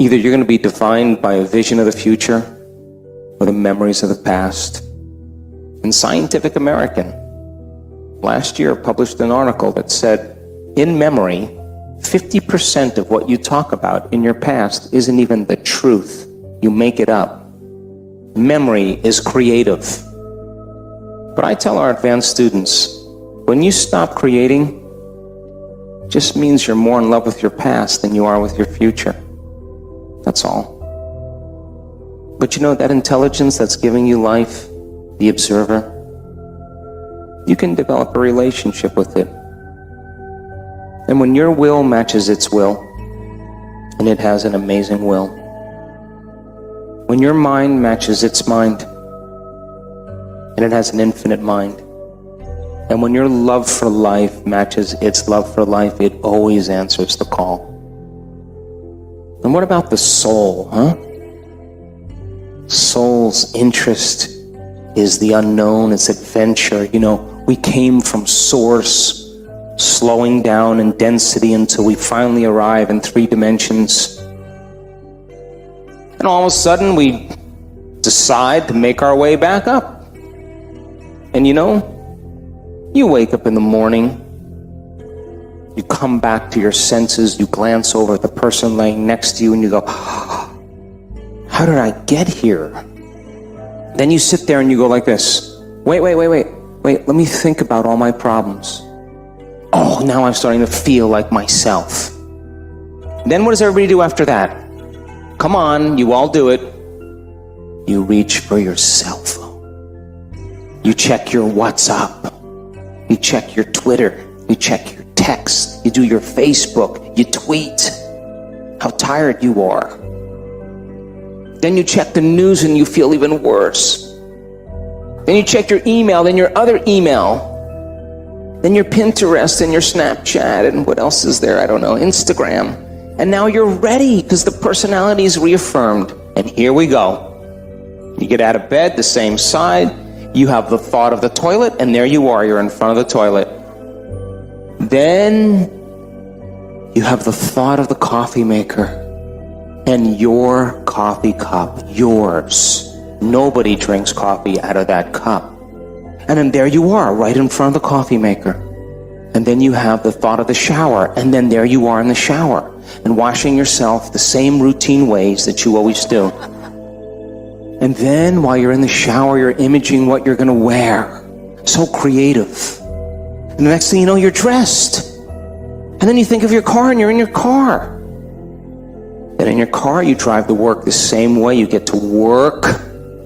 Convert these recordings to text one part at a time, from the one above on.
Either you're going to be defined by a vision of the future or the memories of the past. And Scientific American last year published an article that said, in memory, 50% of what you talk about in your past isn't even the truth. You make it up. Memory is creative. But I tell our advanced students, when you stop creating, it just means you're more in love with your past than you are with your future. That's all. But you know, that intelligence that's giving you life, the observer, you can develop a relationship with it. And when your will matches its will, and it has an amazing will, when your mind matches its mind, and it has an infinite mind, and when your love for life matches its love for life, it always answers the call. And what about the soul, huh? Soul's interest is the unknown, it's adventure. You know, we came from source, slowing down in density until we finally arrive in 3 dimensions. And all of a sudden we decide to make our way back up. And you know, you wake up in the morning, you come back to your senses, you glance over at the person laying next to you and you go, how did I get here? Then you sit there and you go like this, wait, let me think about all my problems. Oh, now I'm starting to feel like myself. Then what does everybody do after that? Come on, you all do it. You reach for your cell phone. You check your WhatsApp. You check your Twitter. You check your text. You do your Facebook. You tweet how tired you are. Then you check the news and you feel even worse. Then you check your email, then your other email. Then your Pinterest and your Snapchat and what else is there? I don't know, Instagram. And now you're ready because the personality is reaffirmed. And here we go. You get out of bed, the same side. You have the thought of the toilet, and there you are. You're in front of the toilet. Then you have the thought of the coffee maker. And your coffee cup, yours. Nobody drinks coffee out of that cup. And then there you are, right in front of the coffee maker. And then you have the thought of the shower, and then there you are in the shower, and washing yourself the same routine ways that you always do. And then while you're in the shower, you're imaging what you're gonna wear. So creative. And the next thing you know, you're dressed. And then you think of your car, and you're in your car. Then in your car, you drive to work the same way. You get to work,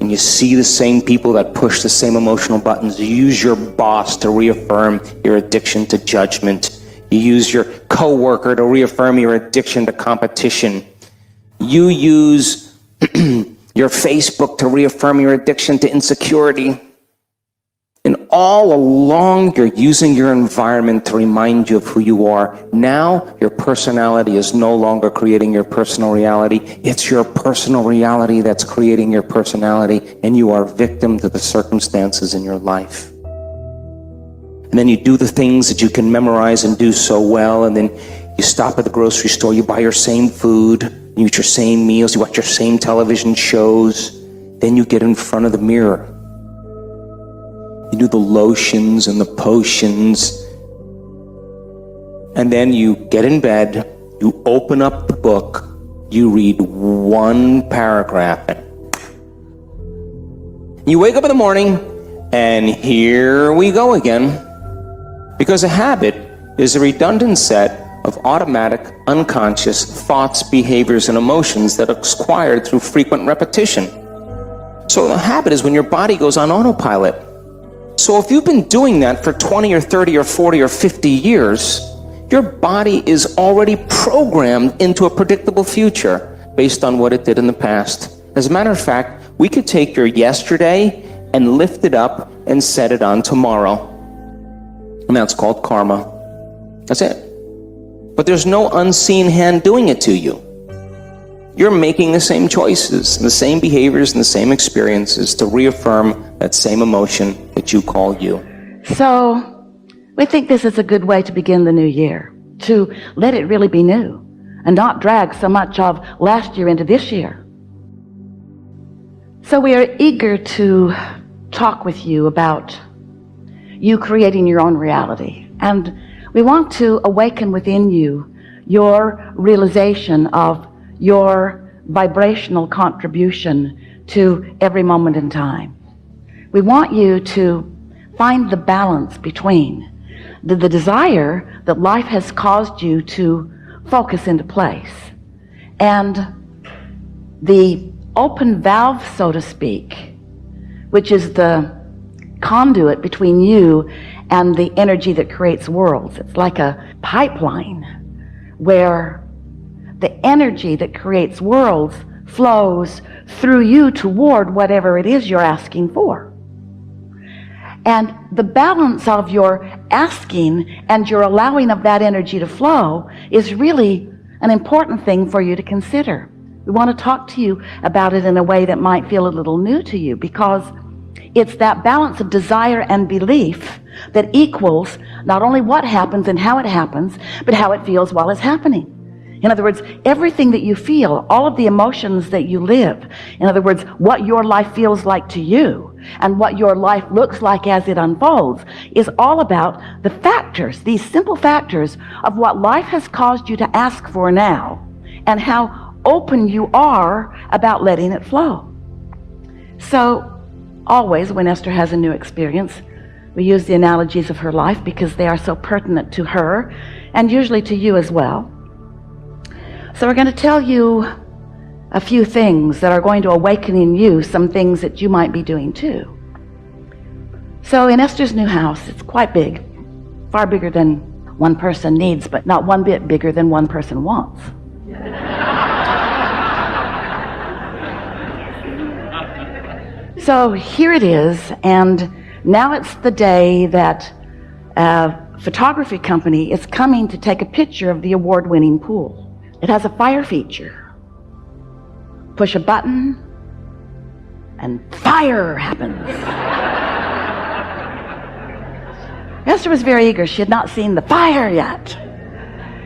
and you see the same people that push the same emotional buttons. You use your boss to reaffirm your addiction to judgment. You use your coworker to reaffirm your addiction to competition. You use your Facebook to reaffirm your addiction to insecurity. And all along, you're using your environment to remind you of who you are. Now, your personality is no longer creating your personal reality. It's your personal reality that's creating your personality, and you are victim to the circumstances in your life. And then you do the things that you can memorize and do so well, and then you stop at the grocery store, you buy your same food, you eat your same meals, you watch your same television shows. Then you get in front of the mirror. You do the lotions and the potions. And then you get in bed, you open up the book, you read 1 paragraph. You wake up in the morning, and here we go again. Because a habit is a redundant set of automatic, unconscious thoughts, behaviors, and emotions that are acquired through frequent repetition. So a habit is when your body goes on autopilot. So if you've been doing that for 20 or 30 or 40 or 50 years, your body is already programmed into a predictable future based on what it did in the past. As a matter of fact, we could take your yesterday and lift it up and set it on tomorrow. And that's called karma. That's it. But there's no unseen hand doing it to you. You're making the same choices, and the same behaviors, and the same experiences to reaffirm that same emotion that you call you. So, we think this is a good way to begin the new year, to let it really be new. and not drag so much of last year into this year. So we are eager to talk with you about you creating your own reality. And we want to awaken within you your realization of your vibrational contribution to every moment in time. We want you to find the balance between the desire that life has caused you to focus into place and the open valve, so to speak, which is the conduit between you and the energy that creates worlds. It's like a pipeline where the energy that creates worlds flows through you toward whatever it is you're asking for. And the balance of your asking and your allowing of that energy to flow is really an important thing for you to consider. We want to talk to you about it in a way that might feel a little new to you, because it's that balance of desire and belief that equals not only what happens and how it happens, but how it feels while it's happening. In other words, everything that you feel, all of the emotions that you live, in other words, what your life feels like to you and what your life looks like as it unfolds, is all about the factors, these simple factors of what life has caused you to ask for now and how open you are about letting it flow. So always when Esther has a new experience, we use the analogies of her life because they are so pertinent to her and usually to you as well. So we're going to tell you a few things that are going to awaken in you some things that you might be doing too. So in Esther's new house, it's quite big, far bigger than one person needs, but not one bit bigger than one person wants. So here it is, and now it's the day that a photography company is coming to take a picture of the award-winning pool. It has a fire feature. Push a button, and fire happens. Esther was very eager. She had not seen the fire yet.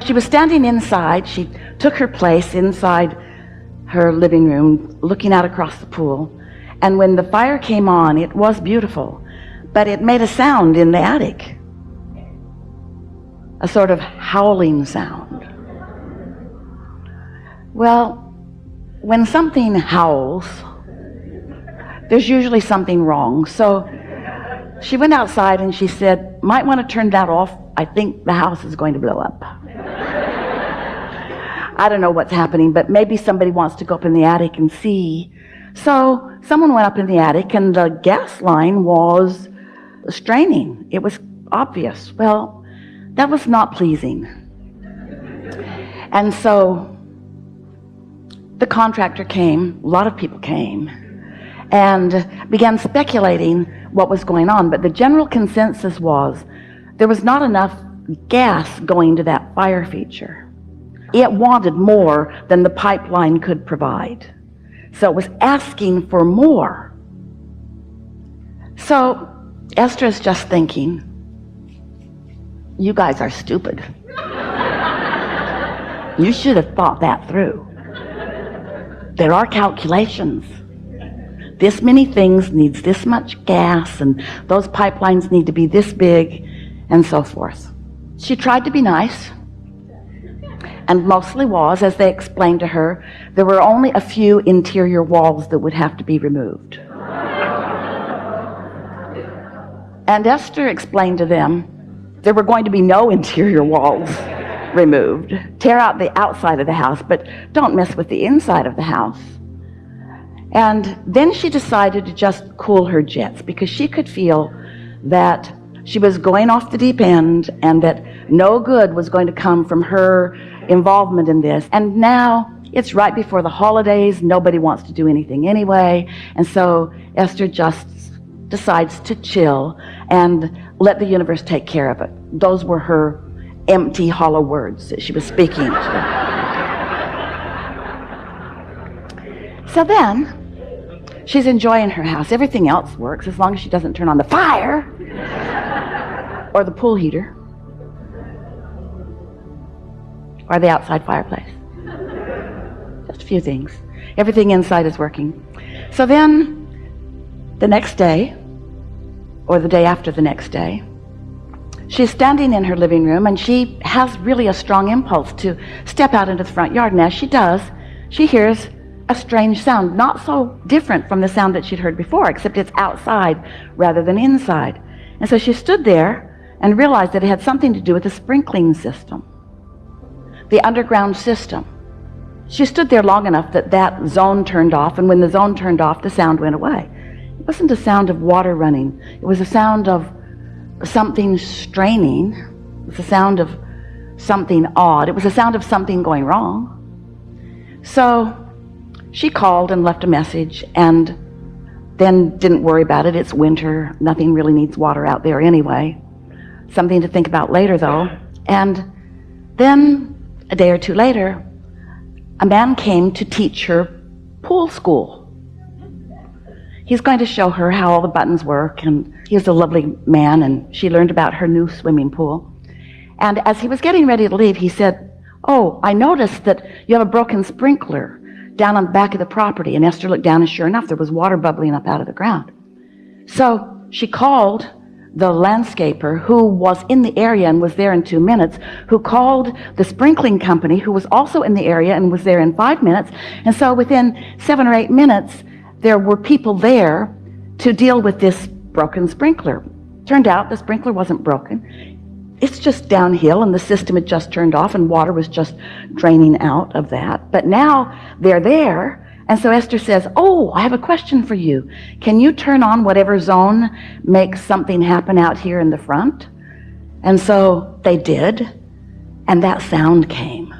She was standing inside. She took her place inside her living room, looking out across the pool. And when the fire came on, it was beautiful, but it made a sound in the attic, a sort of howling sound. Well, when something howls, there's usually something wrong. So she went outside and she said, might want to turn that off. I think the house is going to blow up. I don't know what's happening, but maybe somebody wants to go up in the attic and see. So someone went up in the attic and the gas line was straining. It was obvious. Well, that was not pleasing. And so the contractor came, a lot of people came, and began speculating what was going on. But the general consensus was there was not enough gas going to that fire feature. It wanted more than the pipeline could provide. So it was asking for more. So Esther is just thinking, you guys are stupid. You should have thought that through. There are calculations. This many things needs this much gas, and those pipelines need to be this big, and so forth. She tried to be nice, and mostly was, as they explained to her, there were only a few interior walls that would have to be removed. And Esther explained to them there were going to be no interior walls removed. Tear out the outside of the house, but don't mess with the inside of the house. And then she decided to just cool her jets, because she could feel that she was going off the deep end and that no good was going to come from her involvement in this. And now it's right before the holidays. Nobody wants to do anything anyway. And so Esther just decides to chill and let the universe take care of it. Those were her empty, hollow words that she was speaking to. So then she's enjoying her house. Everything else works as long as she doesn't turn on the fire or the pool heater or the outside fireplace. few things. Everything inside is working. So then, the next day, or the day after the next day, she's standing in her living room, and she has really a strong impulse to step out into the front yard. And as she does, she hears a strange sound, not so different from the sound that she'd heard before, except it's outside rather than inside. And so she stood there and realized that it had something to do with the sprinkling system, the underground system. She stood there long enough that that zone turned off, and when the zone turned off, the sound went away. It wasn't a sound of water running. It was a sound of something straining. It was a sound of something odd. It was a sound of something going wrong. So she called and left a message, and then didn't worry about it. It's winter. Nothing really needs water out there anyway. Something to think about later, though. And then a day or two later, a man came to teach her pool school. He's going to show her how all the buttons work, and he's a lovely man, and she learned about her new swimming pool. And as he was getting ready to leave, he said, "Oh, I noticed that you have a broken sprinkler down on the back of the property." And Esther looked down, and sure enough, there was water bubbling up out of the ground. So she called the landscaper, who was in the area and was there in 2 minutes, who called the sprinkling company, who was also in the area and was there in 5 minutes. And so within 7 or 8 minutes, there were people there to deal with this broken sprinkler. Turned out the sprinkler wasn't broken. It's just downhill, and the system had just turned off, and water was just draining out of that. But now they're there. And so Esther says, "Oh, I have a question for you. Can you turn on whatever zone makes something happen out here in the front?" And so they did, and that sound came.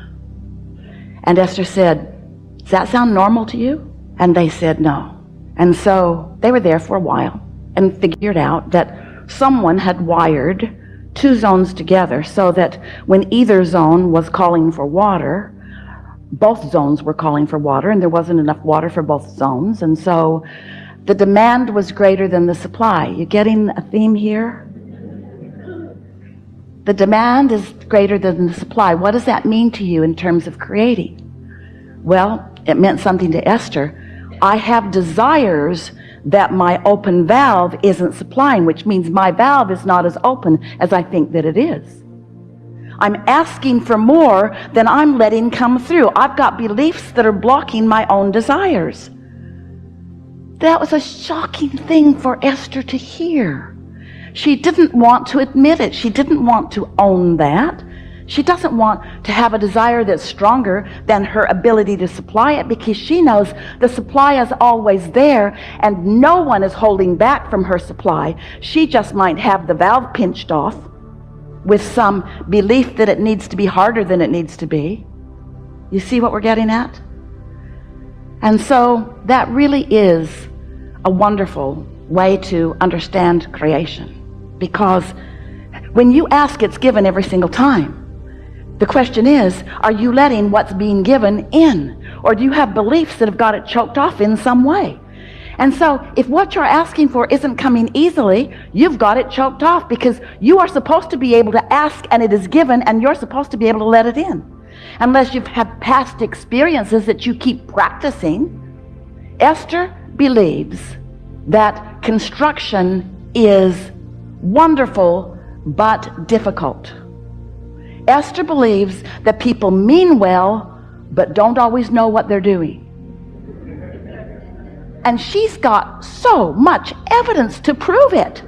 And Esther said, "Does that sound normal to you?" And they said no. And so they were there for a while and figured out that someone had wired 2 zones together so that when either zone was calling for water, both zones were calling for water, and there wasn't enough water for both zones. And so the demand was greater than the supply. You getting a theme here? The demand is greater than the supply. What does that mean to you in terms of creating? Well, it meant something to Esther. I have desires that my open valve isn't supplying, which means my valve is not as open as I think that it is. I'm asking for more than I'm letting come through. I've got beliefs that are blocking my own desires. That was a shocking thing for Esther to hear. She didn't want to admit it. She didn't want to own that. She doesn't want to have a desire that's stronger than her ability to supply it, because she knows the supply is always there and no one is holding back from her supply. She just might have the valve pinched off with some belief that it needs to be harder than it needs to be. You see what we're getting at? And so that really is a wonderful way to understand creation, because when you ask, it's given every single time. The question is, are you letting what's being given in? Or do you have beliefs that have got it choked off in some way? And so if what you're asking for isn't coming easily, you've got it choked off, because you are supposed to be able to ask and it is given, and you're supposed to be able to let it in. Unless you've had past experiences that you keep practicing. Esther believes that construction is wonderful but difficult. Esther believes that people mean well but don't always know what they're doing. And she's got so much evidence to prove it.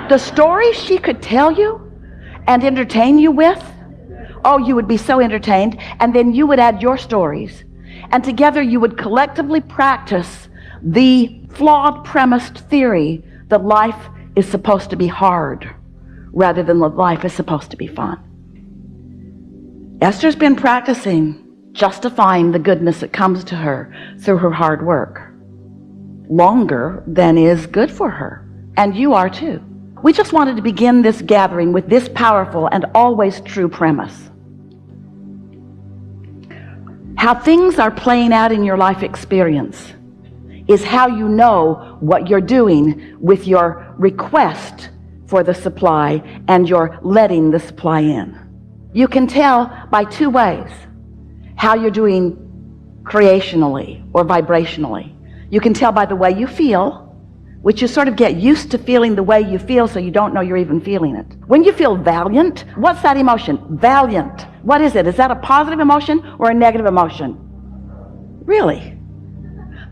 The stories she could tell you and entertain you with, oh, you would be so entertained, and then you would add your stories, and together you would collectively practice the flawed premised theory that life is supposed to be hard rather than that life is supposed to be fun. Esther's been practicing justifying the goodness that comes to her through her hard work longer than is good for her. And you are too. We just wanted to begin this gathering with this powerful and always true premise. How things are playing out in your life experience is how you know what you're doing with your request for the supply and your letting the supply in. You can tell by 2 ways how you're doing creationally or vibrationally. You can tell by the way you feel, which you sort of get used to feeling the way you feel so you don't know you're even feeling it. When you feel valiant, what's that emotion? Valiant. What is it? Is that a positive emotion or a negative emotion? Really?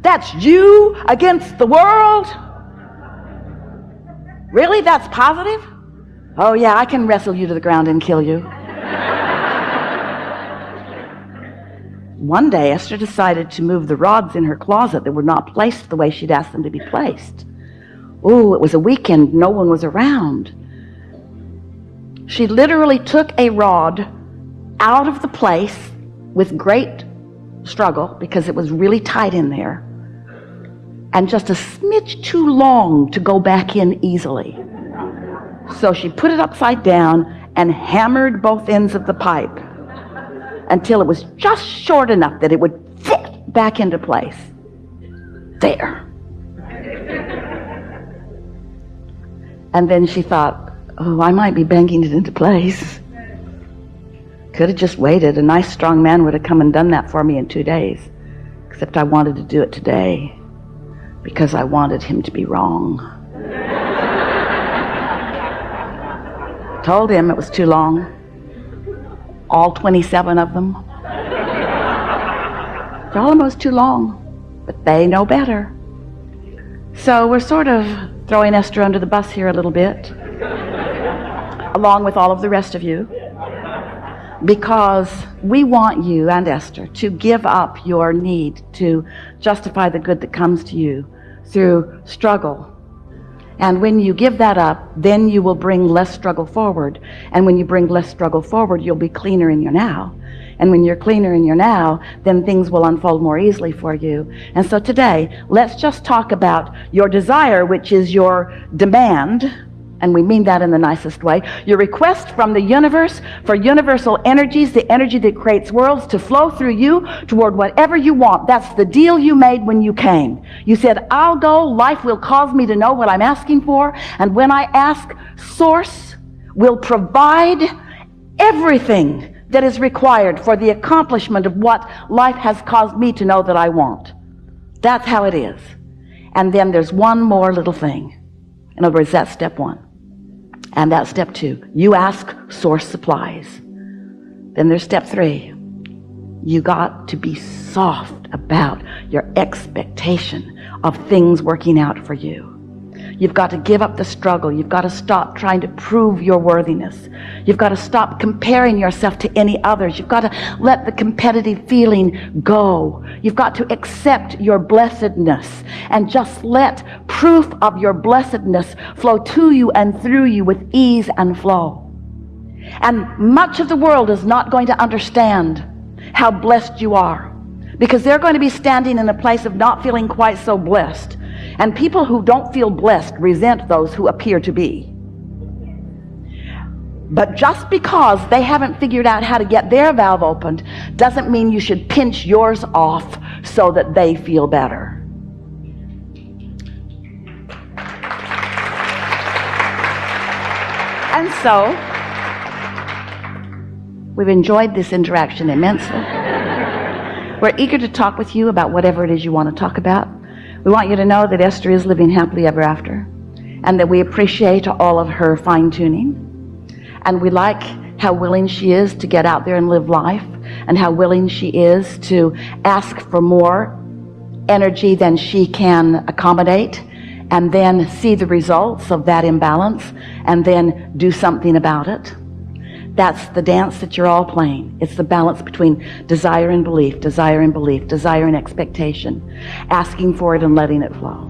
That's you against the world? Really? That's positive? Oh yeah, I can wrestle you to the ground and kill you. One day, Esther decided to move the rods in her closet that were not placed the way she'd asked them to be placed. Oh, it was a weekend. No one was around. She literally took a rod out of the place with great struggle because it was really tight in there and just a smidge too long to go back in easily. So she put it upside down and hammered both ends of the pipe until it was just short enough that it would fit back into place. There. And then she thought, oh, I might be banging it into place. Could have just waited. A nice strong man would have come and done that for me in 2 days. Except I wanted to do it today because I wanted him to be wrong. Told him it was too long. All 27 of them. Told him it was too long, but they know better. So we're sort of throwing Esther under the bus here a little bit, along with all of the rest of you, because we want you and Esther to give up your need to justify the good that comes to you through struggle. And when you give that up, then you will bring less struggle forward. And when you bring less struggle forward, you'll be cleaner in your now. And when you're cleaner in your now, then things will unfold more easily for you. And so today, let's just talk about your desire, which is your demand. And we mean that in the nicest way. Your request from the universe for universal energies, the energy that creates worlds, to flow through you toward whatever you want. That's the deal you made when you came. You said, I'll go, life will cause me to know what I'm asking for, and when I ask, Source will provide everything that is required for the accomplishment of what life has caused me to know that I want. That's how it is. And then there's one more little thing. In other words, that's step one. And that's step two. You ask, Source supplies. Then there's step three. You got to be soft about your expectation of things working out for you. You've got to give up the struggle. You've got to stop trying to prove your worthiness. You've got to stop comparing yourself to any others. You've got to let the competitive feeling go. You've got to accept your blessedness and just let proof of your blessedness flow to you and through you with ease and flow. And much of the world is not going to understand how blessed you are, because they're going to be standing in a place of not feeling quite so blessed. And people who don't feel blessed resent those who appear to be. But just because they haven't figured out how to get their valve opened doesn't mean you should pinch yours off so that they feel better. And so, we've enjoyed this interaction immensely. We're eager to talk with you about whatever it is you want to talk about. We want you to know that Esther is living happily ever after, and that we appreciate all of her fine-tuning, and we like how willing she is to get out there and live life, and how willing she is to ask for more energy than she can accommodate, and then see the results of that imbalance, and then do something about it. That's the dance that you're all playing. It's the balance between desire and belief, desire and belief, desire and expectation, asking for it and letting it flow.